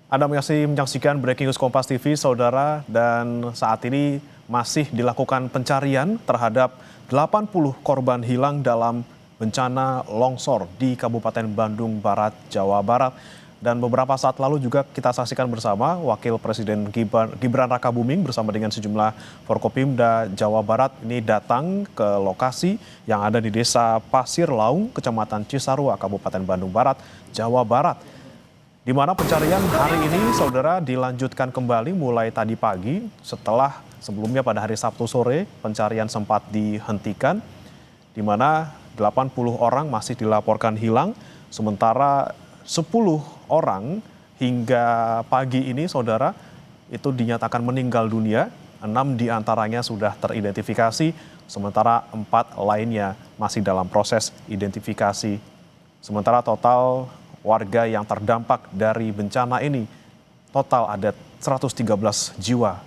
Anda masih menyaksikan Breaking News Kompas TV, Saudara, dan saat ini masih dilakukan pencarian terhadap 80 korban hilang dalam bencana longsor di Kabupaten Bandung Barat, Jawa Barat. Dan beberapa saat lalu juga kita saksikan bersama Wakil Presiden Gibran Rakabuming bersama dengan sejumlah Forkopimda Jawa Barat ini datang ke lokasi yang ada di Desa Pasir Laung, Kecamatan Cisarua, Kabupaten Bandung Barat, Jawa Barat. Di mana pencarian hari ini, Saudara, dilanjutkan kembali mulai tadi pagi setelah sebelumnya pada hari Sabtu sore pencarian sempat dihentikan, di mana 80 orang masih dilaporkan hilang, sementara 10 orang hingga pagi ini, Saudara, itu dinyatakan meninggal dunia, 6 diantaranya sudah teridentifikasi, sementara 4 lainnya masih dalam proses identifikasi. Sementara total warga yang terdampak dari bencana ini total ada 113 jiwa,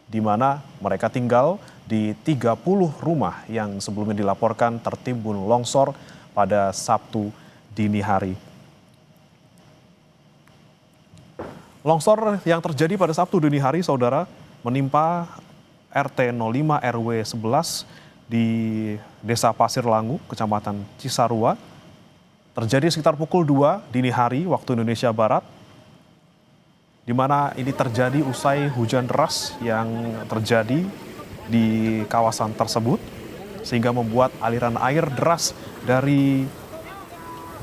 di mana mereka tinggal di 30 rumah yang sebelumnya dilaporkan tertimbun longsor pada Sabtu dini hari. Longsor yang terjadi pada Sabtu dini hari, Saudara, menimpa RT 05 RW 11 di Desa Pasir Langu, Kecamatan Cisarua. Terjadi sekitar pukul 2 dini hari waktu Indonesia Barat, di mana ini terjadi usai hujan deras yang terjadi di kawasan tersebut, sehingga membuat aliran air deras dari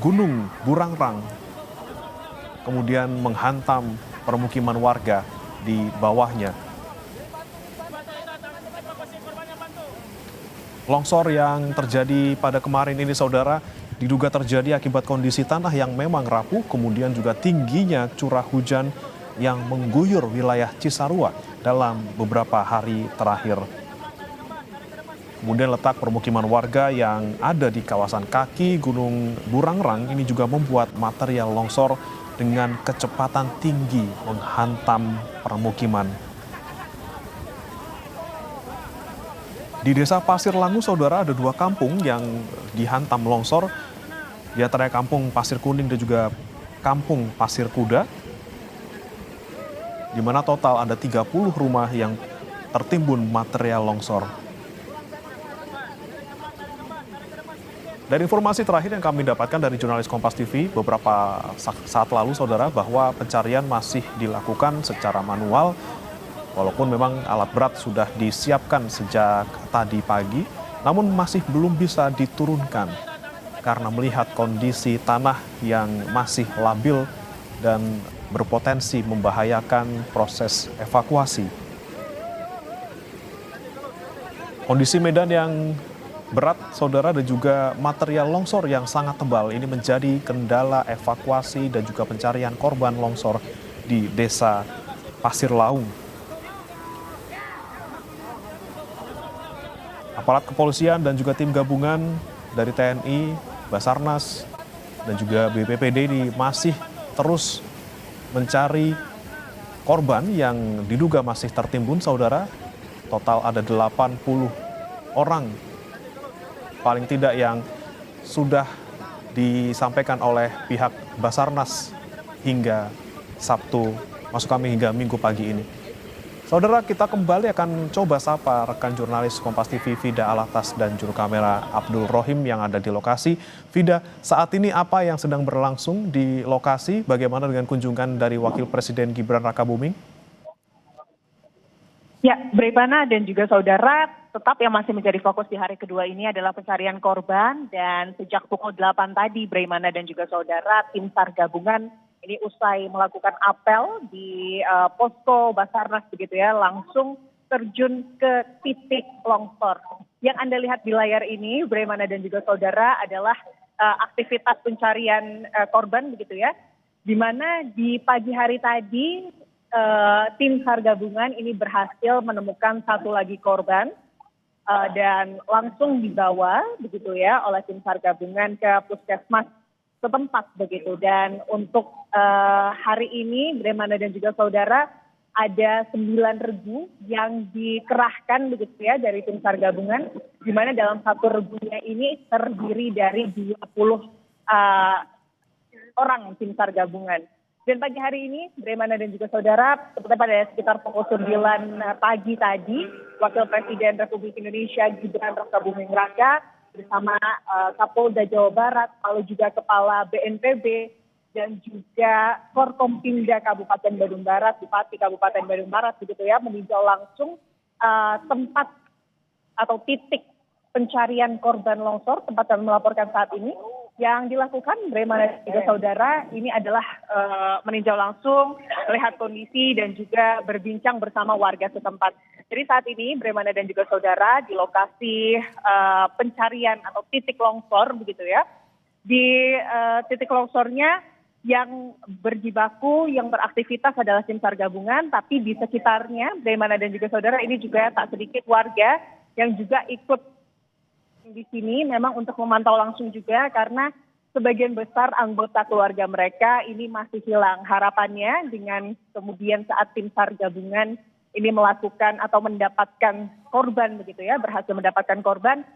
Gunung Burangrang kemudian menghantam permukiman warga di bawahnya. Longsor yang terjadi pada kemarin ini, Saudara, diduga terjadi akibat kondisi tanah yang memang rapuh, kemudian juga tingginya curah hujan yang mengguyur wilayah Cisarua dalam beberapa hari terakhir. Kemudian letak permukiman warga yang ada di kawasan kaki Gunung Burangrang ini juga membuat material longsor dengan kecepatan tinggi menghantam permukiman. Di Desa Pasir Langu, Saudara, ada 2 kampung yang dihantam longsor, di antaranya Kampung Pasir Kuning dan juga Kampung Pasir Kuda, di mana total ada 30 rumah yang tertimbun material longsor. Dari informasi terakhir yang kami dapatkan dari jurnalis Kompas TV beberapa saat lalu, Saudara, bahwa pencarian masih dilakukan secara manual, walaupun memang alat berat sudah disiapkan sejak tadi pagi, namun masih belum bisa diturunkan karena melihat kondisi tanah yang masih labil dan berpotensi membahayakan proses evakuasi. Kondisi medan yang berat, Saudara, dan juga material longsor yang sangat tebal ini menjadi kendala evakuasi dan juga pencarian korban longsor di Desa Pasir Laung. Aparat kepolisian dan juga tim gabungan dari TNI, Basarnas, dan juga BPBD ini masih terus mencari korban yang diduga masih tertimbun, Saudara. Total ada 80 orang paling tidak yang sudah disampaikan oleh pihak Basarnas hingga Sabtu, maksud kami hingga Minggu pagi ini. Saudara, kita kembali akan coba sapa rekan jurnalis Kompas TV Vida Alatas dan juru kamera Abdul Rohim yang ada di lokasi. Vida, saat ini apa yang sedang berlangsung di lokasi? Bagaimana dengan kunjungan dari Wakil Presiden Gibran Rakabuming? Ya, Brepana dan juga saudara, tetap yang masih menjadi fokus di hari kedua ini adalah pencarian korban, dan sejak pukul 8 tadi, Bremana dan juga saudara, tim SAR gabungan ini usai melakukan apel di posko Basarnas begitu ya, langsung terjun ke titik longsor. Yang Anda lihat di layar ini, Bremana dan juga saudara, adalah aktivitas pencarian korban begitu ya, di mana di pagi hari tadi tim SAR gabungan ini berhasil menemukan 1 lagi korban dan langsung dibawa begitu ya oleh tim SAR gabungan ke puskesmas setempat begitu. Dan untuk hari ini, Bremana dan juga saudara, ada 9 regu yang dikerahkan begitu ya dari tim SAR gabungan, di mana dalam 1 regunya ini terdiri dari 20 orang tim SAR gabungan. Dan pagi hari ini, Bremana dan juga saudara, seperti pada sekitar pukul 9 pagi tadi, Wakil Presiden Republik Indonesia Gibran Rakabuming Raka bersama Kapolda Jawa Barat, lalu juga Kepala BNPB, dan juga Forkompimda Kabupaten Bandung Barat, Bupati Kabupaten Bandung Barat, begitu ya, meninjau langsung tempat atau titik pencarian korban longsor, tempat kami melaporkan saat ini. Yang dilakukan Bremana dan juga saudara ini adalah meninjau langsung, melihat kondisi dan juga berbincang bersama warga setempat. Jadi saat ini Bremana dan juga saudara di lokasi pencarian atau titik longsor begitu ya. Di titik longsornya yang berjibaku, yang beraktivitas adalah tim SAR gabungan, tapi di sekitarnya Bremana dan juga saudara ini juga tak sedikit warga yang juga ikut di sini memang untuk memantau langsung juga karena sebagian besar anggota keluarga mereka ini masih hilang. Harapannya dengan kemudian saat tim SAR gabungan ini melakukan atau mendapatkan korban begitu ya, berhasil mendapatkan korban,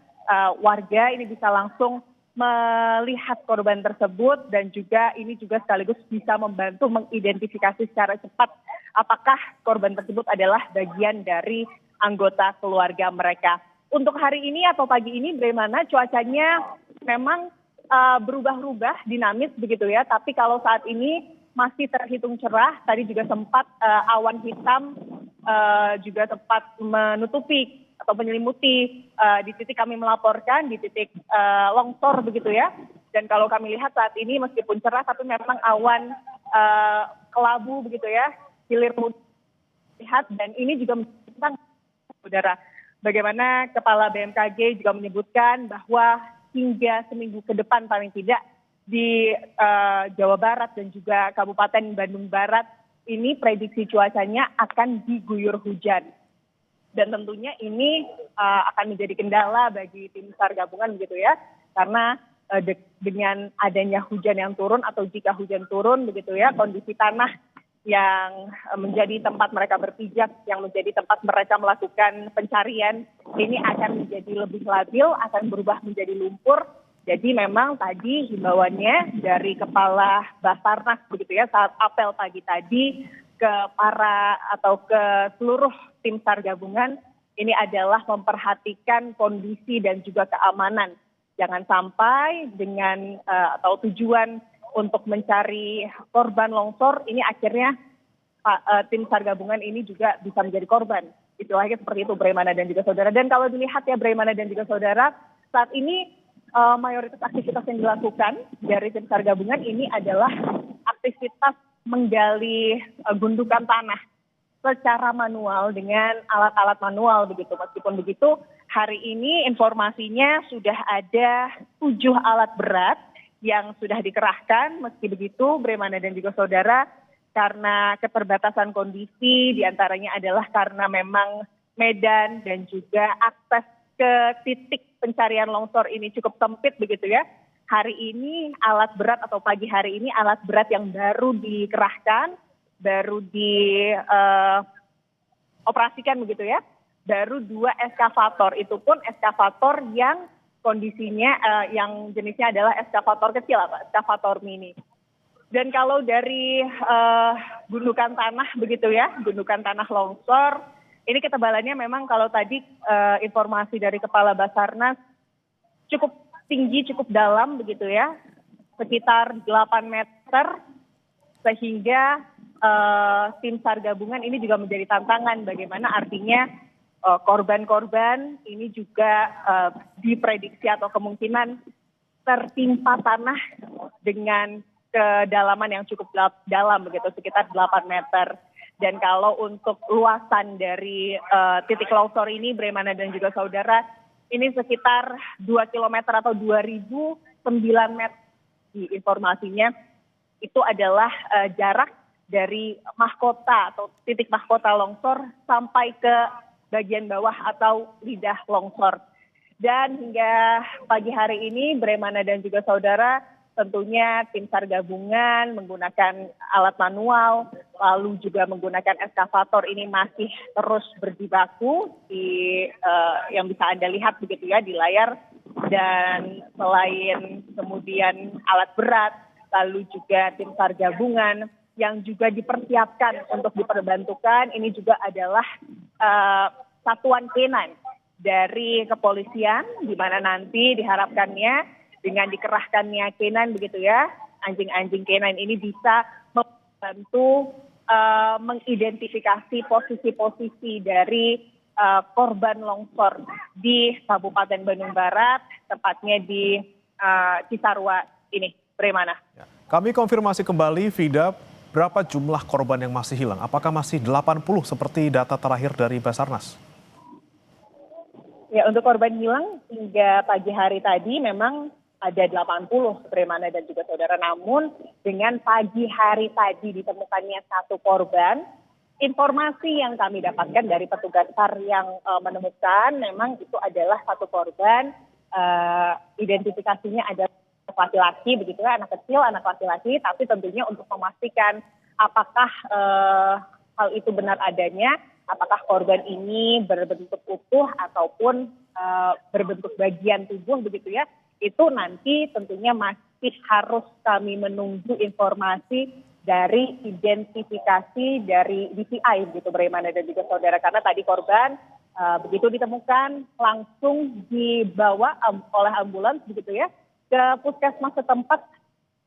warga ini bisa langsung melihat korban tersebut dan juga ini juga sekaligus bisa membantu mengidentifikasi secara cepat apakah korban tersebut adalah bagian dari anggota keluarga mereka. Untuk hari ini atau pagi ini Bremana cuacanya memang berubah-ubah, dinamis begitu ya. Tapi kalau saat ini masih terhitung cerah. Tadi juga sempat awan hitam juga sempat menutupi atau menyelimuti di titik kami melaporkan, di titik longsor begitu ya. Dan kalau kami lihat saat ini meskipun cerah tapi memang awan kelabu begitu ya, hilir lihat dan ini juga tentang udara. Bagaimana Kepala BMKG juga menyebutkan bahwa hingga seminggu ke depan paling tidak di Jawa Barat dan juga Kabupaten Bandung Barat ini prediksi cuacanya akan diguyur hujan. Dan tentunya ini akan menjadi kendala bagi tim SAR gabungan begitu ya. Karena dengan adanya hujan yang turun atau jika hujan turun begitu ya, kondisi tanah yang menjadi tempat mereka berpijak, yang menjadi tempat mereka melakukan pencarian, ini akan menjadi lebih labil, akan berubah menjadi lumpur. Jadi memang tadi himbauannya dari Kepala Basarnas begitu ya, saat apel pagi tadi ke para atau ke seluruh tim SAR gabungan, ini adalah memperhatikan kondisi dan juga keamanan. Jangan sampai dengan atau tujuan untuk mencari korban longsor ini akhirnya tim SAR gabungan ini juga bisa menjadi korban. Istilahnya seperti itu Bremana dan juga saudara. Dan kalau dilihat ya Bremana dan juga saudara, saat ini mayoritas aktivitas yang dilakukan dari tim SAR gabungan ini adalah aktivitas menggali gundukan tanah secara manual dengan alat-alat manual begitu. Meskipun begitu, hari ini informasinya sudah ada 7 alat berat yang sudah dikerahkan. Meski begitu, Bremana dan juga saudara, karena keterbatasan kondisi, diantaranya adalah karena memang medan dan juga akses ke titik pencarian longsor ini cukup sempit begitu ya. Hari ini alat berat atau pagi hari ini alat berat yang baru dikerahkan, baru dioperasikan begitu ya. Baru 2 eskavator, itu pun eskavator yang kondisinya yang jenisnya adalah eskavator kecil, eskavator mini. Dan kalau dari gundukan tanah begitu ya, gundukan tanah longsor, ini ketebalannya memang kalau tadi informasi dari Kepala Basarnas cukup tinggi, cukup dalam begitu ya, sekitar 8 meter, sehingga tim SAR gabungan ini juga menjadi tantangan bagaimana artinya korban-korban ini juga diprediksi atau kemungkinan tertimpa tanah dengan kedalaman yang cukup dalam begitu, sekitar 8 meter. Dan kalau untuk luasan dari titik longsor ini Bremana dan juga saudara ini sekitar 2 km atau 2009 meter di informasinya itu adalah jarak dari mahkota atau titik mahkota longsor sampai ke bagian bawah atau lidah longsor. Dan hingga pagi hari ini Bremana dan juga saudara tentunya tim SAR gabungan menggunakan alat manual lalu juga menggunakan eskavator ini masih terus berjibaku di yang bisa Anda lihat begitu ya di layar. Dan selain kemudian alat berat lalu juga tim SAR gabungan yang juga dipersiapkan untuk diperbantukan ini juga adalah satuan K9 dari kepolisian, di mana nanti diharapkannya dengan dikerahkannya K9 begitu ya, anjing-anjing K9 ini bisa membantu mengidentifikasi posisi-posisi dari korban longsor di Kabupaten Bandung Barat, tepatnya di Cisarua ini, Bremana. Kami konfirmasi kembali, Vida, berapa jumlah korban yang masih hilang? Apakah masih 80 seperti data terakhir dari Basarnas? Ya, untuk korban hilang hingga pagi hari tadi memang ada 80 Bremana dan juga saudara. Namun dengan pagi hari tadi ditemukannya satu korban, informasi yang kami dapatkan dari petugas SAR yang menemukan memang itu adalah satu korban, identifikasinya ada laki-laki begitu ya, anak kecil, anak laki-laki, tapi tentunya untuk memastikan apakah hal itu benar adanya, apakah korban ini berbentuk utuh ataupun berbentuk bagian tubuh begitu ya, itu nanti tentunya masih harus kami menunggu informasi dari identifikasi dari DCI begitu Bremana dan juga saudara, karena tadi korban begitu ditemukan langsung dibawa oleh ambulans begitu ya ke puskesmas setempat,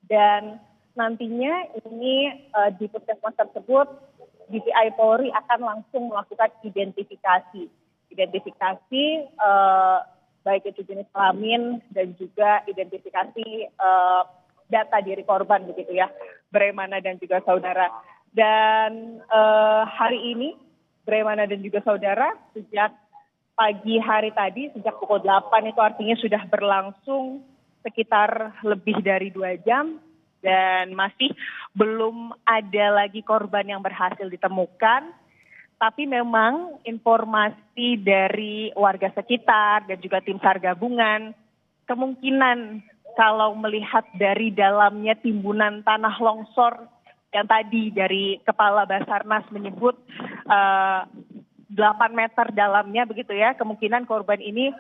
dan nantinya ini di puskesmas tersebut DCI Polri akan langsung melakukan identifikasi baik itu jenis kelamin dan juga identifikasi data diri korban begitu ya, Bremana dan juga saudara. Dan hari ini Bremana dan juga saudara sejak pagi hari tadi, sejak pukul 8 itu artinya sudah berlangsung sekitar lebih dari 2 jam dan masih belum ada lagi korban yang berhasil ditemukan. Tapi memang informasi dari warga sekitar dan juga tim SAR gabungan, kemungkinan kalau melihat dari dalamnya timbunan tanah longsor yang tadi dari Kepala Basarnas menyebut 8 meter dalamnya begitu ya, kemungkinan korban ini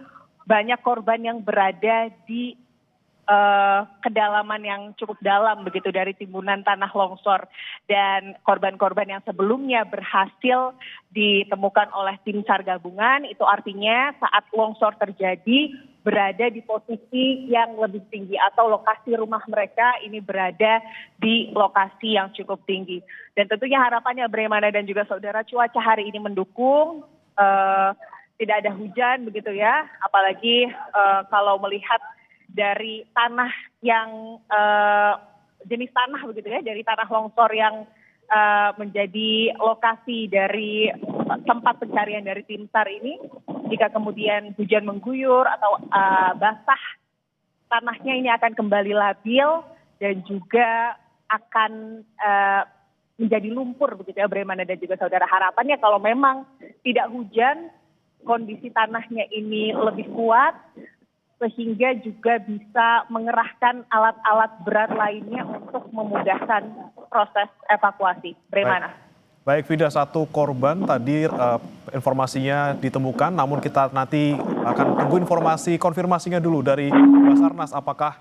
banyak korban yang berada di kedalaman yang cukup dalam begitu dari timbunan tanah longsor, dan korban-korban yang sebelumnya berhasil ditemukan oleh tim SAR gabungan itu artinya saat longsor terjadi berada di posisi yang lebih tinggi atau lokasi rumah mereka ini berada di lokasi yang cukup tinggi. Dan tentunya harapannya Bremana dan juga saudara, cuaca hari ini mendukung, tidak ada hujan begitu ya, apalagi kalau melihat dari tanah yang jenis tanah begitu ya, dari tanah longsor yang menjadi lokasi dari tempat pencarian dari tim SAR ini, jika kemudian hujan mengguyur atau basah, tanahnya ini akan kembali labil dan juga akan menjadi lumpur begitu ya Bremana dan juga saudara. Harapannya kalau memang tidak hujan, kondisi tanahnya ini lebih kuat sehingga juga bisa mengerahkan alat-alat berat lainnya untuk memudahkan proses evakuasi. Bremana. Baik Vida, satu korban tadi informasinya ditemukan, namun kita nanti akan tunggu informasi konfirmasinya dulu dari Basarnas apakah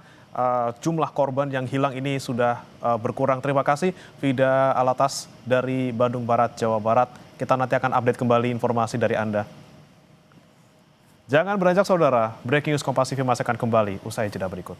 jumlah korban yang hilang ini sudah berkurang. Terima kasih Vida Alatas dari Bandung Barat, Jawa Barat. Kita nanti akan update kembali informasi dari Anda. Jangan beranjak saudara, Breaking News Kompas TV masih akan kembali usai jeda berikut.